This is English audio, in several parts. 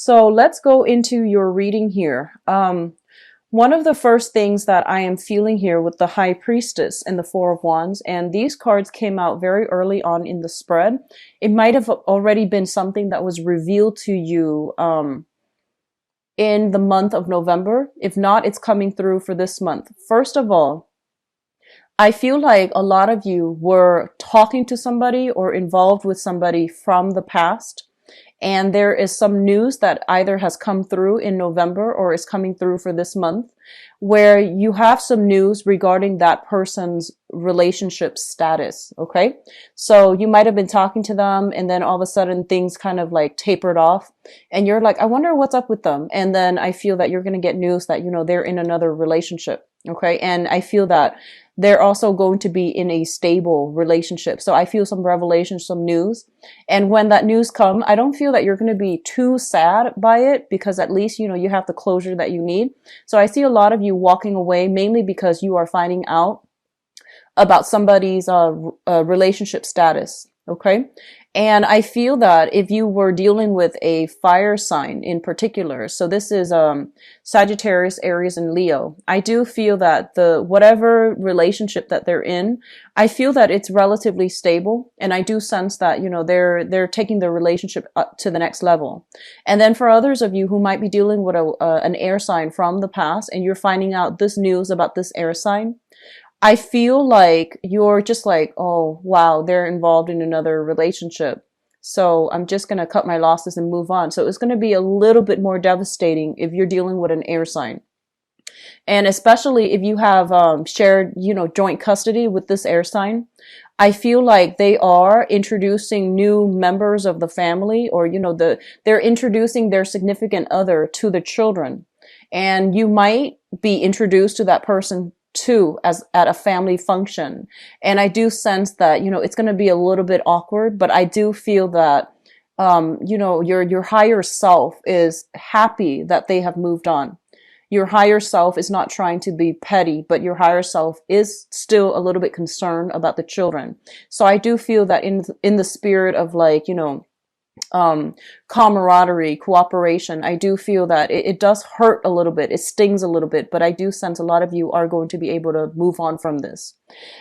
So let's go into your reading here. One of the first things that I am feeling here with the High Priestess and the Four of Wands, and these cards came out very early on in the spread. It might have already been something that was revealed to you in the month of November. If not, it's coming through for this month. First of all, I feel like a lot of you were talking to somebody or involved with somebody from the past. And there is some news that either has come through in November or is coming through for this month, where you have some news regarding that person's relationship status. Okay. So you might have been talking to them and then all of a sudden things kind of like tapered off and you're like, I wonder what's up with them. And then I feel that you're going to get news that, they're in another relationship. Okay. And I feel that they're also going to be in a stable relationship. So I feel some revelation, some news. And when that news comes, I don't feel that you're going to be too sad by it because at least, you have the closure that you need. So I see a lot of you walking away mainly because you are finding out about somebody's relationship status. Okay. And I feel that if you were dealing with a fire sign in particular, so this is Sagittarius, Aries, and Leo, I do feel that whatever relationship that they're in, I feel that it's relatively stable. And I do sense that, they're taking their relationship up to the next level. And then for others of you who might be dealing with an air sign from the past and you're finding out this news about this air sign, I feel like you're just like, oh, wow, they're involved in another relationship. So I'm just going to cut my losses and move on. So it's going to be a little bit more devastating if you're dealing with an air sign. And especially if you have shared, joint custody with this air sign, I feel like they are introducing new members of the family or, they're introducing their significant other to the children. And you might be introduced to that person too as at a family function. And I do sense that, it's going to be a little bit awkward, but I do feel that, your higher self is happy that they have moved on. Your higher self is not trying to be petty, but your higher self is still a little bit concerned about the children. So I do feel that in the spirit of like, camaraderie, cooperation, I do feel that it does hurt a little bit. It stings a little bit, but I do sense a lot of you are going to be able to move on from this.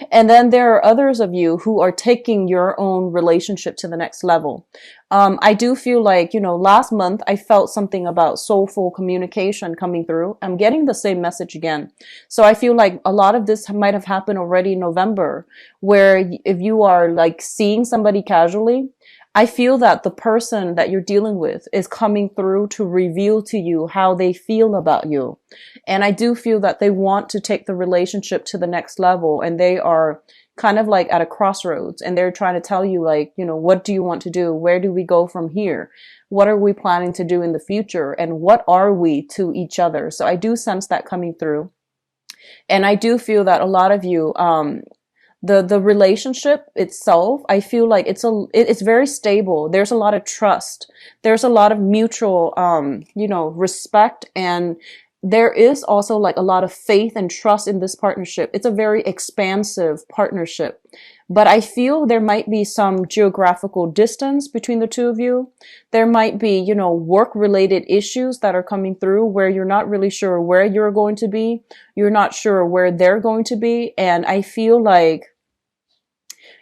And then there are others of you who are taking your own relationship to the next level. I do feel like, last month I felt something about soulful communication coming through. I'm getting the same message again. So I feel like a lot of this might have happened already in November, where if you are like seeing somebody casually, I feel that the person that you're dealing with is coming through to reveal to you how they feel about you. And I do feel that they want to take the relationship to the next level and they are kind of like at a crossroads and they're trying to tell you like, what do you want to do? Where do we go from here? What are we planning to do in the future? And what are we to each other? So I do sense that coming through. And I do feel that a lot of you, the relationship itself, I feel like it's very stable. There's a lot of trust. There's a lot of mutual, respect. And there is also like a lot of faith and trust in this partnership. It's a very expansive partnership, but I feel there might be some geographical distance between the two of you. There might be, work related issues that are coming through where you're not really sure where you're going to be. You're not sure where they're going to be. And I feel like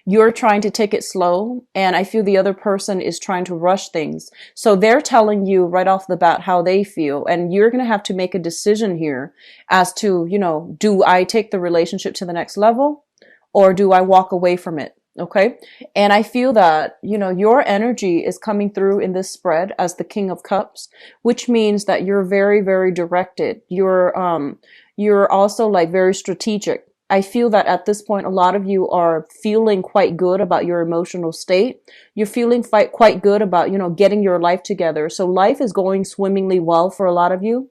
you're trying to take it slow and I feel the other person is trying to rush things. So they're telling you right off the bat how they feel and you're going to have to make a decision here as to, do I take the relationship to the next level or do I walk away from it? Okay. And I feel that, your energy is coming through in this spread as the King of Cups, which means that you're very, very directed. You're also like very strategic. I feel that at this point, a lot of you are feeling quite good about your emotional state. You're feeling quite good about, getting your life together. So life is going swimmingly well for a lot of you.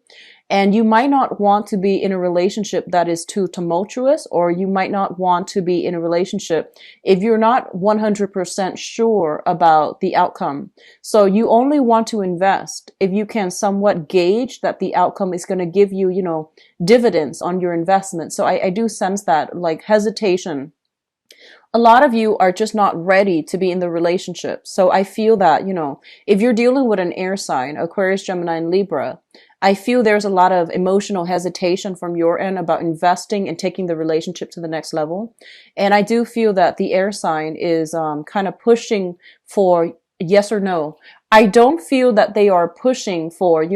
And you might not want to be in a relationship that is too tumultuous, or you might not want to be in a relationship if you're not 100% sure about the outcome. So you only want to invest if you can somewhat gauge that the outcome is going to give you, dividends on your investment. So I do sense that like hesitation a lot of you are just not ready to be in the relationship. So I feel that, if you're dealing with an air sign, Aquarius, Gemini, and Libra, I feel there's a lot of emotional hesitation from your end about investing and taking the relationship to the next level. And I do feel that the air sign is kind of pushing for yes or no. I don't feel that they are pushing for,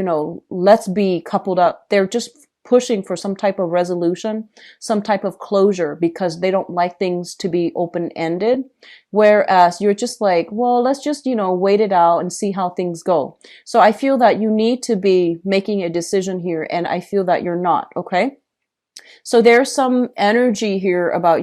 let's be coupled up. They're just pushing for some type of resolution, some type of closure, because they don't like things to be open-ended. Whereas you're just like, well, let's just, wait it out and see how things go. So I feel that you need to be making a decision here, and I feel that you're not, okay? So there's some energy here about,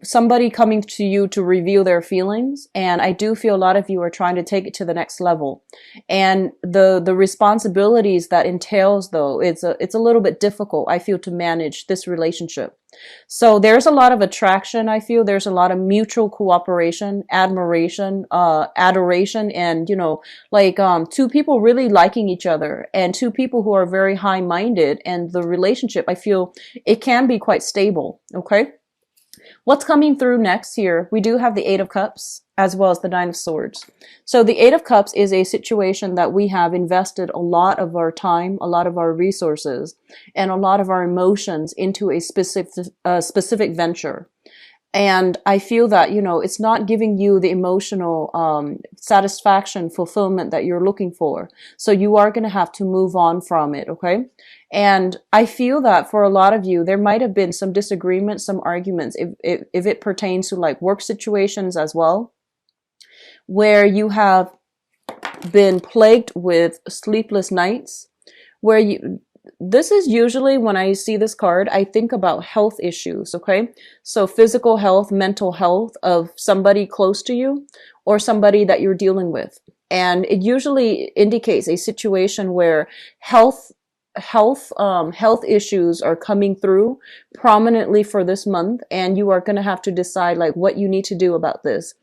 somebody coming to you to reveal their feelings. And I do feel a lot of you are trying to take it to the next level. And the responsibilities that entails, though, it's a little bit difficult, I feel, to manage this relationship. So there's a lot of attraction. I feel there's a lot of mutual cooperation, admiration, adoration, and, two people really liking each other, and two people who are very high-minded, and the relationship, I feel it can be quite stable. Okay. What's coming through next here? We do have the Eight of Cups as well as the Nine of Swords. So the Eight of Cups is a situation that we have invested a lot of our time, a lot of our resources, and a lot of our emotions into a specific venture. And I feel that, it's not giving you the emotional satisfaction, fulfillment that you're looking for. So you are going to have to move on from it, okay? And I feel that for a lot of you, there might have been some disagreements, some arguments, if it pertains to like work situations as well, where you have been plagued with sleepless nights, where this is usually when I see this card, I think about health issues, okay? So physical health, mental health of somebody close to you or somebody that you're dealing with. And it usually indicates a situation where health issues are coming through prominently for this month, and you are going to have to decide like what you need to do about this.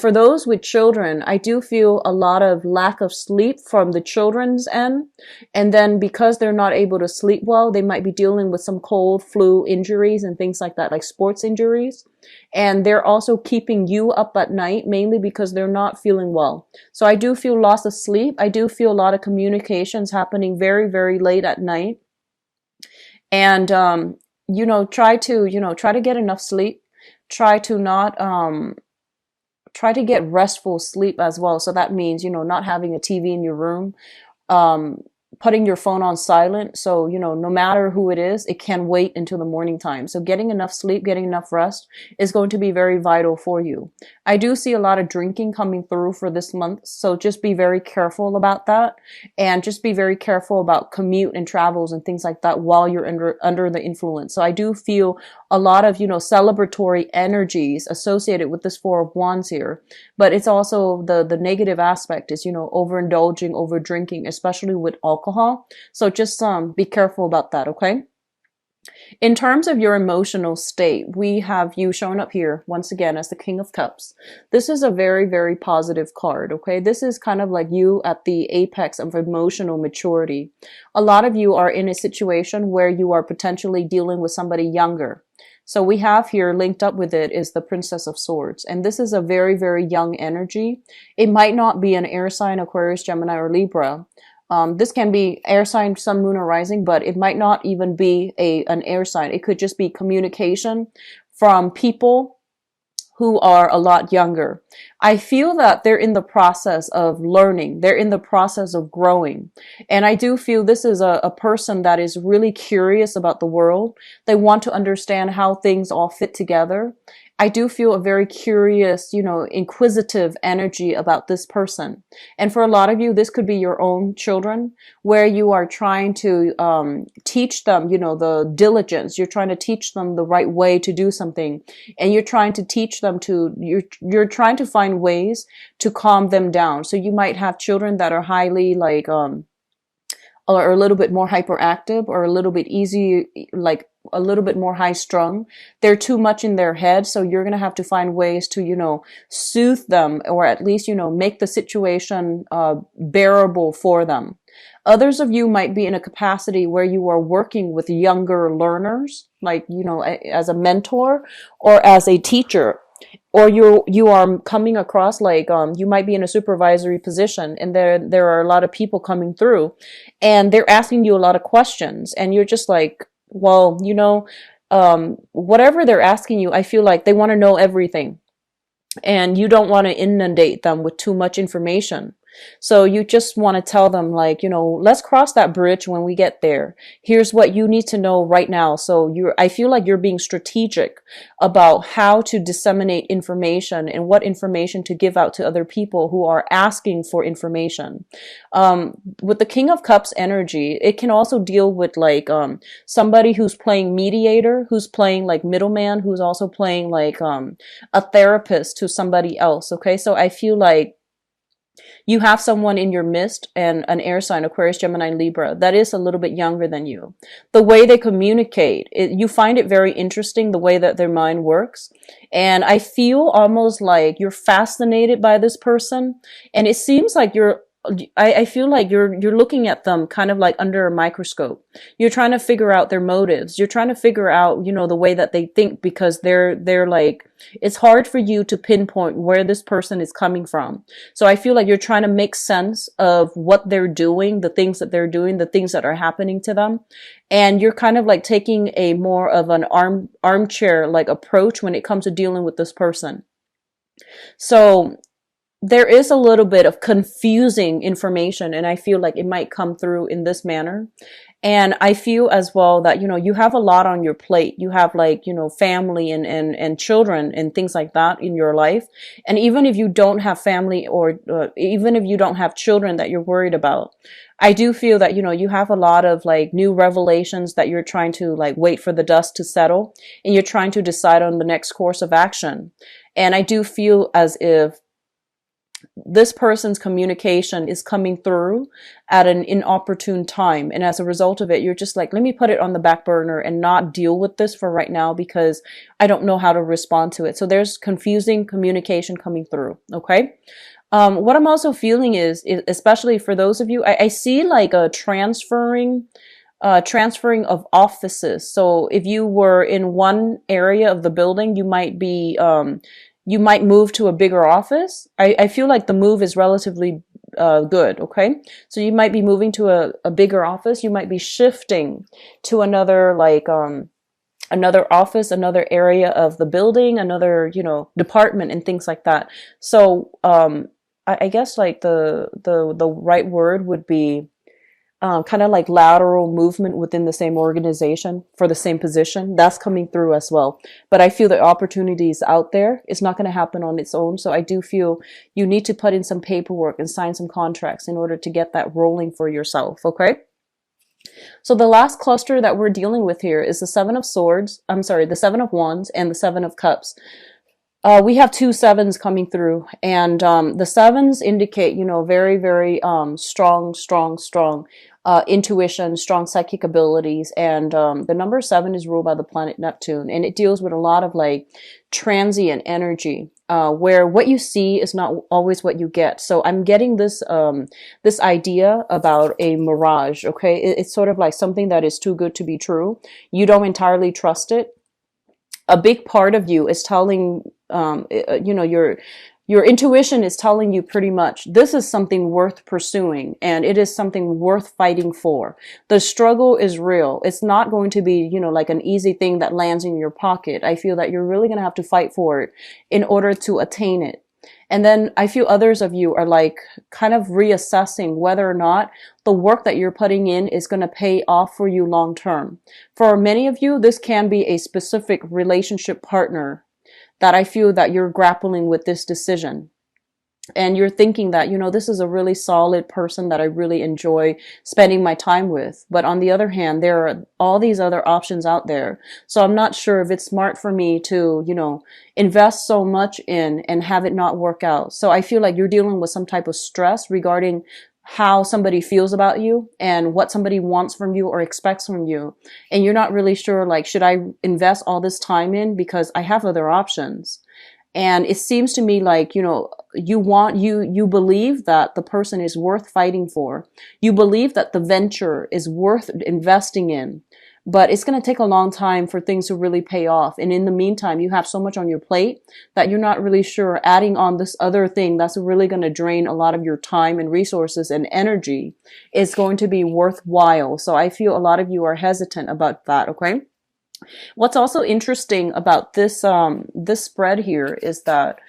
For those with children, I do feel a lot of lack of sleep from the children's end. And then because they're not able to sleep well, they might be dealing with some cold, flu injuries and things like that, like sports injuries. And they're also keeping you up at night, mainly because they're not feeling well. So I do feel loss of sleep. I do feel a lot of communications happening very, very late at night. And, try to get enough sleep. Try to get restful sleep as well. So that means, not having a TV in your room, putting your phone on silent. So, no matter who it is, it can wait until the morning time. So getting enough sleep, getting enough rest is going to be very vital for you. I do see a lot of drinking coming through for this month. So just be very careful about that, and just be very careful about commute and travels and things like that while you're under the influence. So I do feel a lot of, celebratory energies associated with this Four of Wands here. But it's also the negative aspect is, overindulging, over drinking, especially with alcohol. So just be careful about that, okay? In terms of your emotional state, we have you showing up here once again as the King of Cups. This is a very, very positive card, okay? This is kind of like you at the apex of emotional maturity. A lot of you are in a situation where you are potentially dealing with somebody younger. So we have here linked up with it is the Princess of Swords. And this is a very, very young energy. It might not be an air sign, Aquarius, Gemini, or Libra. This can be air sign, sun, moon, or rising, but it might not even be an air sign. It could just be communication from people who are a lot younger. I feel that they're in the process of learning. They're in the process of growing. And I do feel this is a person that is really curious about the world. They want to understand how things all fit together. I do feel a very curious, inquisitive energy about this person. And for a lot of you, this could be your own children, where you are trying to teach them, the diligence. You're trying to teach them the right way to do something. And you're trying to teach them you're trying to find ways to calm them down. So you might have children that are highly or a little bit more hyperactive, or a little bit easy, like a little bit more high strung. They're too much in their head. So you're going to have to find ways to, soothe them, or at least, make the situation, bearable for them. Others of you might be in a capacity where you are working with younger learners, like, as a mentor or as a teacher, or you are coming across like, you might be in a supervisory position, and there are a lot of people coming through, and they're asking you a lot of questions, and you're just like, well, whatever they're asking you, I feel like they want to know everything, and you don't want to inundate them with too much information. So you just want to tell them, like, let's cross that bridge when we get there. Here's what you need to know right now. So I feel like you're being strategic about how to disseminate information and what information to give out to other people who are asking for information. With the King of Cups energy, it can also deal with like, somebody who's playing mediator, who's playing like middleman, who's also playing like, a therapist to somebody else. Okay. So I feel like you have someone in your midst, and an air sign, Aquarius, Gemini, Libra, that is a little bit younger than you. The way they communicate, you find it very interesting, the way that their mind works. And I feel almost like you're fascinated by this person. And it seems like I feel like you're looking at them kind of like under a microscope. You're trying to figure out their motives. You're trying to figure out, the way that they think, because they're like, it's hard for you to pinpoint where this person is coming from. So I feel like you're trying to make sense of what they're doing, the things that they're doing, the things that are happening to them. And you're kind of like taking a more of an armchair like approach when it comes to dealing with this person. So there is a little bit of confusing information, and I feel like it might come through in this manner. And I feel as well that, you have a lot on your plate. You have like, family and children and things like that in your life. And even if you don't have family, or even if you don't have children that you're worried about, I do feel that, you have a lot of like new revelations that you're trying to like wait for the dust to settle, and you're trying to decide on the next course of action. And I do feel as if this person's communication is coming through at an inopportune time. And as a result of it, you're just like, let me put it on the back burner and not deal with this for right now, because I don't know how to respond to it. So there's confusing communication coming through. Okay. What I'm also feeling is especially for those of you, I see like a transferring of offices. So if you were in one area of the building, you might move to a bigger office. I feel like the move is relatively good. Okay. So you might be moving to a bigger office. You might be shifting to another, like, another office, another area of the building, another, department and things like that. So, I guess like the right word would be, kind of like lateral movement within the same organization for the same position. That's coming through as well. But I feel the opportunity is out there. It's not going to happen on its own. So I do feel you need to put in some paperwork and sign some contracts in order to get that rolling for yourself. Okay. So the last cluster that we're dealing with here is the Seven of Swords. I'm sorry, the Seven of Wands and the Seven of Cups. We have two sevens coming through, and the sevens indicate, very, very strong intuition, strong psychic abilities, and the number 7 is ruled by the planet Neptune, and it deals with a lot of like transient energy, where what you see is not always what you get. So I'm getting this this idea about a mirage. Okay, it's sort of like something that is too good to be true. You don't entirely trust it. A big part of you is telling, your intuition is telling you pretty much this is something worth pursuing, and it is something worth fighting for. The struggle is real. It's not going to be, like an easy thing that lands in your pocket. I feel that you're really going to have to fight for it in order to attain it. And then I feel others of you are like kind of reassessing whether or not the work that you're putting in is going to pay off for you long term. For many of you, this can be a specific relationship partner that I feel that you're grappling with this decision. And you're thinking that, this is a really solid person that I really enjoy spending my time with. But on the other hand, there are all these other options out there. So I'm not sure if it's smart for me to, invest so much in and have it not work out. So I feel like you're dealing with some type of stress regarding how somebody feels about you and what somebody wants from you or expects from you. And you're not really sure, like, should I invest all this time in because I have other options? And it seems to me like, you believe that the person is worth fighting for. You believe that the venture is worth investing in, but it's going to take a long time for things to really pay off. And in the meantime, you have so much on your plate that you're not really sure adding on this other thing that's really going to drain a lot of your time and resources and energy is going to be worthwhile. So I feel a lot of you are hesitant about that. Okay. What's also interesting about this spread here is that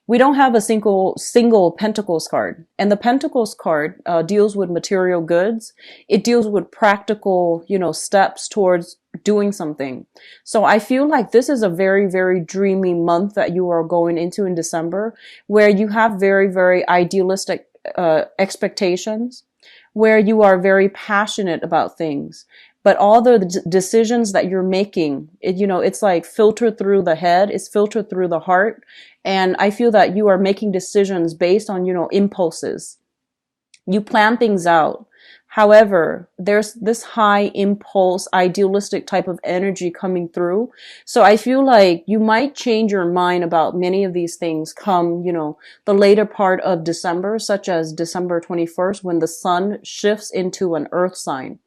we don't have a single Pentacles card, and the Pentacles card deals with material goods. It deals with practical, steps towards doing something. So I feel like this is a very, very dreamy month that you are going into in December, where you have very, very idealistic expectations, where you are very passionate about things. But all the decisions that you're making, it's like filtered through the head, it's filtered through the heart. And I feel that you are making decisions based on, impulses. You plan things out. However, there's this high impulse, idealistic type of energy coming through. So I feel like you might change your mind about many of these things come, the later part of December, such as December 21st, when the sun shifts into an earth sign.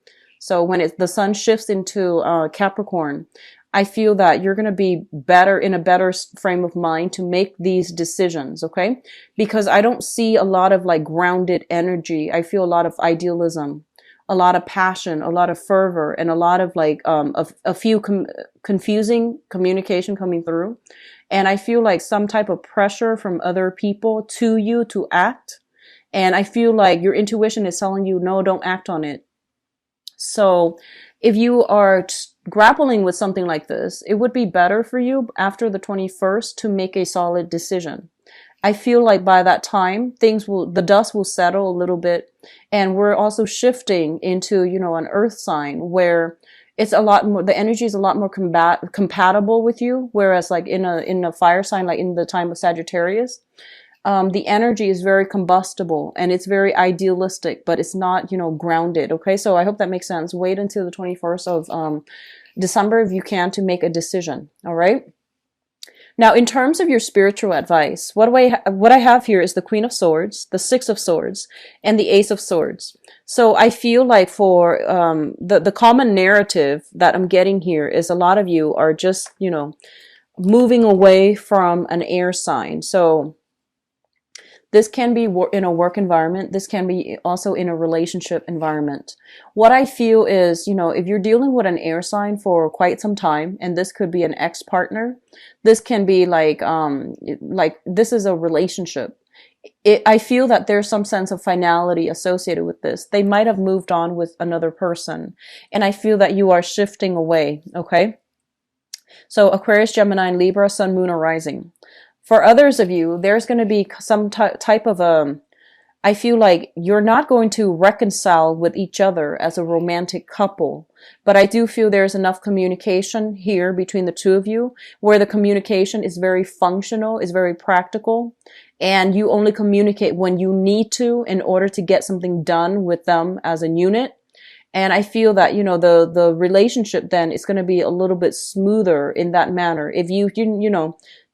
So when the sun shifts into Capricorn, I feel that you're going to be in a better frame of mind to make these decisions, okay? Because I don't see a lot of like grounded energy. I feel a lot of idealism, a lot of passion, a lot of fervor, and a lot of like a few confusing communication coming through. And I feel like some type of pressure from other people to you to act. And I feel like your intuition is telling you, no, don't act on it. So if you are grappling with something like this, it would be better for you after the 21st to make a solid decision. I feel like by that time, the dust will settle a little bit. And we're also shifting into, an earth sign where it's a lot more, the energy is a lot more compatible with you. Whereas like in a fire sign, like in the time of Sagittarius, the energy is very combustible and it's very idealistic, but it's not, grounded. Okay. So I hope that makes sense. Wait until the 21st of, December, if you can, to make a decision. All right. Now, in terms of your spiritual advice, what I have here is the Queen of Swords, the Six of Swords, and the Ace of Swords. So I feel like for, the common narrative that I'm getting here is a lot of you are just, moving away from an air sign. So this can be in a work environment. This can be also in a relationship environment. What I feel is, if you're dealing with an air sign for quite some time, and this could be an ex-partner, this can be like this is a relationship. I feel that there's some sense of finality associated with this. They might have moved on with another person. And I feel that you are shifting away. Okay. So Aquarius, Gemini, and Libra, Sun, Moon, or Rising. For others of you, there's going to be some type of I feel like you're not going to reconcile with each other as a romantic couple, but I do feel there's enough communication here between the two of you where the communication is very functional, is very practical, and you only communicate when you need to in order to get something done with them as a unit. And I feel that, the relationship then is going to be a little bit smoother in that manner. If you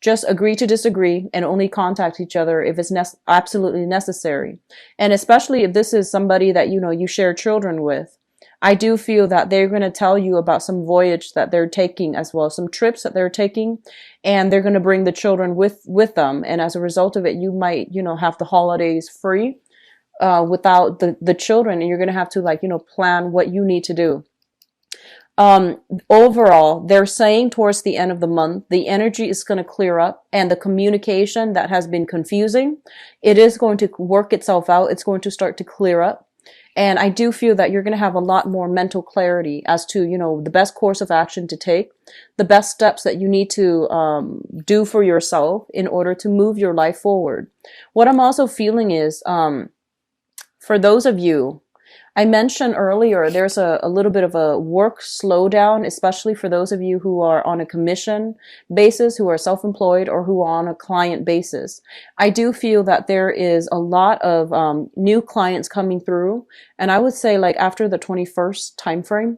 just agree to disagree and only contact each other if it's absolutely necessary. And especially if this is somebody that, you share children with, I do feel that they're going to tell you about some voyage that they're taking as well, some trips that they're taking, and they're going to bring the children with them. And as a result of it, you might, have the holidays free, without the children, and you're going to have to plan what you need to do. Overall, they're saying towards the end of the month, the energy is going to clear up and the communication that has been confusing, it is going to work itself out. It's going to start to clear up. And I do feel that you're going to have a lot more mental clarity as to, the best course of action to take, the best steps that you need to, do for yourself in order to move your life forward. What I'm also feeling is, for those of you, I mentioned earlier, there's a little bit of a work slowdown, especially for those of you who are on a commission basis, who are self-employed, or who are on a client basis. I do feel that there is a lot of new clients coming through. And I would say like after the 21st timeframe,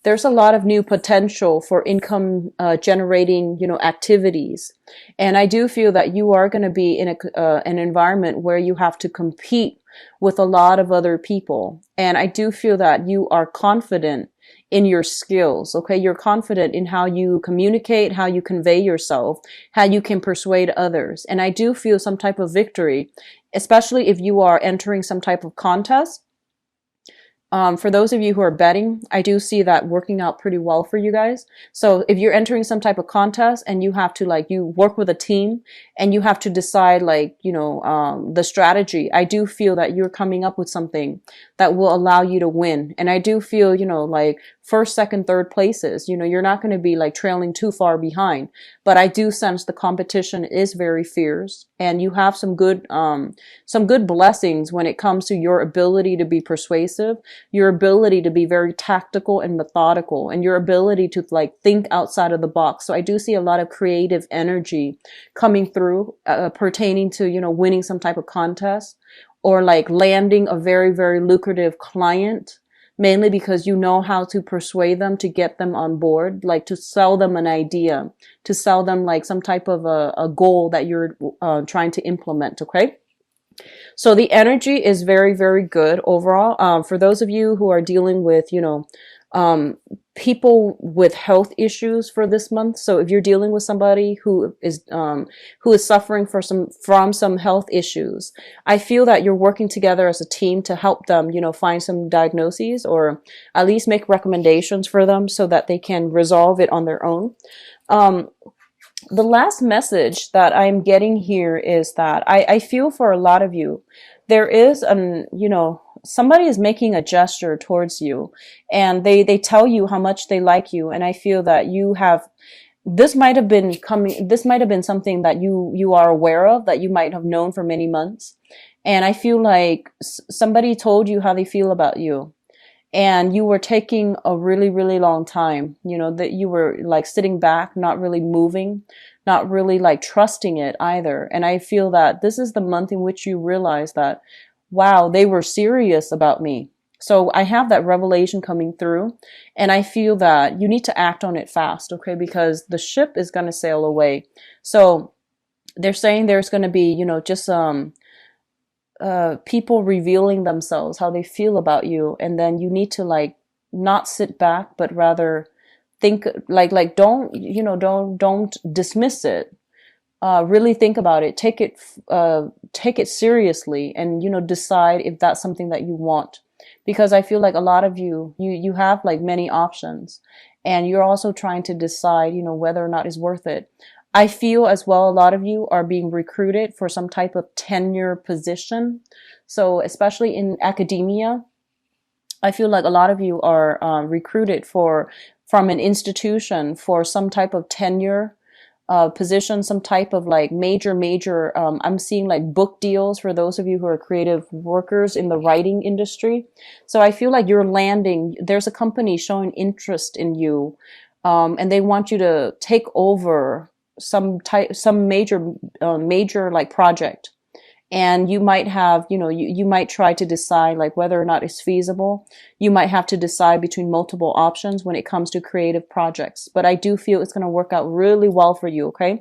there's a lot of new potential for income generating, activities. And I do feel that you are going to be in an environment where you have to compete with a lot of other people. And I do feel that you are confident in your skills. Okay. You're confident in how you communicate, how you convey yourself, how you can persuade others. And I do feel some type of victory, especially if you are entering some type of contest. For those of you who are betting, I do see that working out pretty well for you guys. So if you're entering some type of contest and you have to you work with a team and you have to decide the strategy, I do feel that you're coming up with something that will allow you to win. And I do feel, first, second, third places, you're not going to be trailing too far behind, but I do sense the competition is very fierce and you have some good blessings when it comes to your ability to be persuasive, your ability to be very tactical and methodical, and your ability to think outside of the box. So I do see a lot of creative energy coming through pertaining to, winning some type of contest or landing a very, very lucrative client, mainly because you know how to persuade them to get them on board, to sell them an idea, to sell them some type of a goal that you're trying to implement. Okay. So the energy is very, very good overall. For those of you who are dealing with, people with health issues for this month. So if you're dealing with somebody who is suffering from some health issues, I feel that you're working together as a team to help them, find some diagnoses or at least make recommendations for them so that they can resolve it on their own. The last message that I'm getting here is that I feel for a lot of you, there is somebody is making a gesture towards you and they tell you how much they like you. And I feel that this might have been something that you are aware of, that you might have known for many months. And I feel like somebody told you how they feel about you. And you were taking a really, really long time, that you were sitting back, not really moving, not really trusting it either. And I feel that this is the month in which you realize that, wow, they were serious about me. So I have that revelation coming through and I feel that you need to act on it fast. Okay. Because the ship is going to sail away. So they're saying there's going to be, just, people revealing themselves, how they feel about you. And then you need to not sit back, but rather think don't dismiss it. Really think about it, take it seriously and, decide if that's something that you want. Because I feel like a lot of you have many options and you're also trying to decide, whether or not it's worth it. I feel as well a lot of you are being recruited for some type of tenure position. So especially in academia, I feel like a lot of you are recruited from an institution for some type of tenure position, some type of major, I'm seeing book deals for those of you who are creative workers in the writing industry. So I feel like you're landing, there's a company showing interest in you, and they want you to take over some major project. And you might have, you might try to decide whether or not it's feasible. You might have to decide between multiple options when it comes to creative projects. But I do feel it's going to work out really well for you, okay?